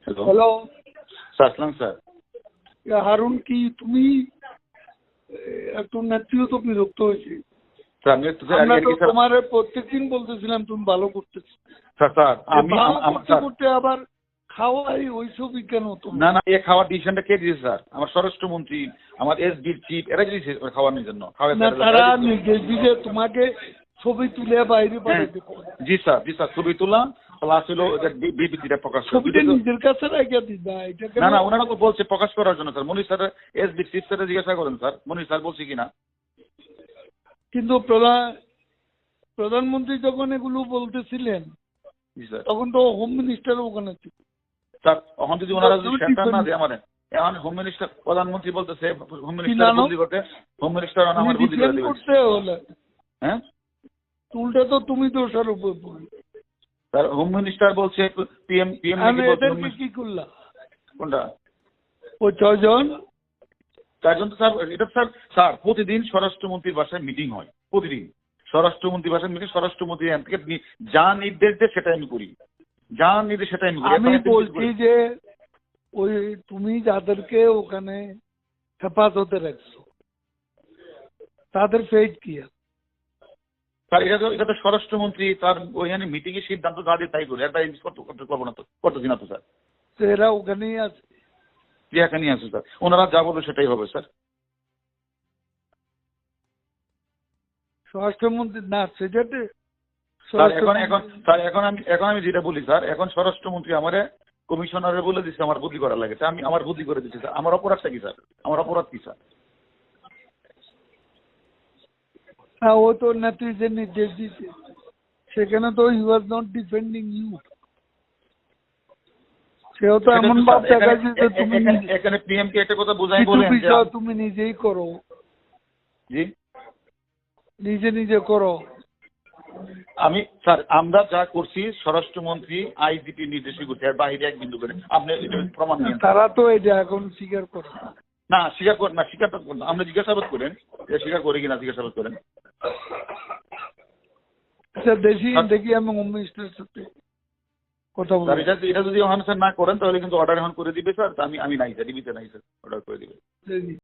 Hello hello sir, আসসালাম sir. Harun, কি তুমি একটু নেত্রীও তো বিরক্ত হয়েছে। স্যার আমি একটু স্যার আমরা তো স্যার তোমার প্রত্যেকদিন বলতেছিলাম তুমি ভালো করতেছো, স্যার স্যার আমি ভালো করতে স্যার করতে আবার খাওয়াই ওইসবই কেন তুমি? না না, এ খাওয়ার ডিসিশনটা কে দিয়েছে স্যার? আমার স্বরাষ্ট্রমন্ত্রী, আমার এসডির চিফ, এরা দিয়েছে খাওয়ানোর জন্য। না, তারা নির্দেশ দিলে তোমাকে ছবি তুলে বাইরে পাঠাতে পারে। জি স্যার, জি স্যার, ছবি তোলা প্লাস হলো বিবৃতিটা প্রকাশ করা। ছবিটা নিজের কাছে রেখে দিবা, এটা কেন? না না, ওনারা তো বলছে প্রকাশ করার জন্য স্যার। মনির স্যার, এসডি চিফ স্যার জিজ্ঞাসা করেন স্যার, মনির স্যার বলছে কিনা। কিন্তু প্রধানমন্ত্রী যখন এগুলো বলতেছিলেন জি স্যার। তখন তো হোম মিনিস্টার ওখানে ছিল। স্যার এখন যদি ওনারা যদি সেন্টার না দেয় আমাদের, এখন হোম মিনিস্টার, প্রধানমন্ত্রী বলতেছে হোম মিনিস্টার বদলি করতে, হোম মিনিস্টার আমার বদলি করে দেবে। করতে হলে হ্যাঁ উল্টা তো তুমি দোষার উপর পড়বে। স্যার, হোম মিনিস্টার বলছে পিএম পিএম আমি এদেরকে কি করলাম? কোনটা? ও 6 জন। তার জন্য স্যার, এটা স্যার স্যার প্রতিদিন স্বরাষ্ট্রমন্ত্রীর বাসায় মিটিং হয়, প্রতিদিন স্বরাষ্ট্রমন্ত্রীর বাসায় মিটিং। স্বরাষ্ট্রমন্ত্রী এখান থেকে যা নির্দেশ দেয় সেটাই আমি করি, যা নির্দেশ সেটাই আমি করি। আমি বলছি যে ওই তুমি যাদেরকে ওখানে হেফাজতে রাখছো তাদের ফেট কি আছে? স্যার এটা তো স্বরাষ্ট্রমন্ত্রী তার ওইখানে মিটিং এর সিদ্ধান্ত যা দিয়ে তাই করি, একটা করবো না তো, করতেছি না তো স্যার। তো এরা ওখানেই আছে। যে এখানে আছে স্যার, ওনারা যা বলবে সেটাই হবে স্যার। স্বরাষ্ট্রমন্ত্রী না সেটাতে স্যার এখন আমি যেটা বলি স্যার, এখন স্বরাষ্ট্রমন্ত্রী আমারে কমিশনারে বলে দিচ্ছে আমার বুদ্ধি করা লাগে, আমি আমার বুদ্ধি করে দিচ্ছি স্যার। আমার অপরাধটা কি স্যার? আমার অপরাধ কি স্যার? ও তো নেত্রী যে নির্দেশ দিচ্ছে সেখানে তো you are not defending you. সেও তো এমন ভাব দেখাচ্ছে যে তুমি এখানে পিএম কে একটা কথা বোঝাই কিছু বলেন যে বিষয় তুমি নিজেই করো, জি নিজে করো। আমি স্যার, আমরা যা করছি স্বরাষ্ট্রমন্ত্রী আইজিপি নির্দেশই করছি, আর বাইরে এক বিন্দু করে আপনি এটা প্রমাণ নিয়ে তারা তো এটা এখন স্বীকার করে না, স্বীকার করেন না, স্বীকারটা করুন, আপনি জিজ্ঞাসাবাদ করেন যে স্বীকার করে কিনা, জিজ্ঞাসাবাদ করেন। আচ্ছা, দেখি আমি হোম মিনিস্টারের সাথে কথা স্যার বলবো। এটা যদি ওখানে স্যার না করেন তাহলে কিন্তু অর্ডার এখন করে দিবে স্যার। আমি নাই স্যার, ডিবিতে নাই স্যার, অর্ডার করে দিবে।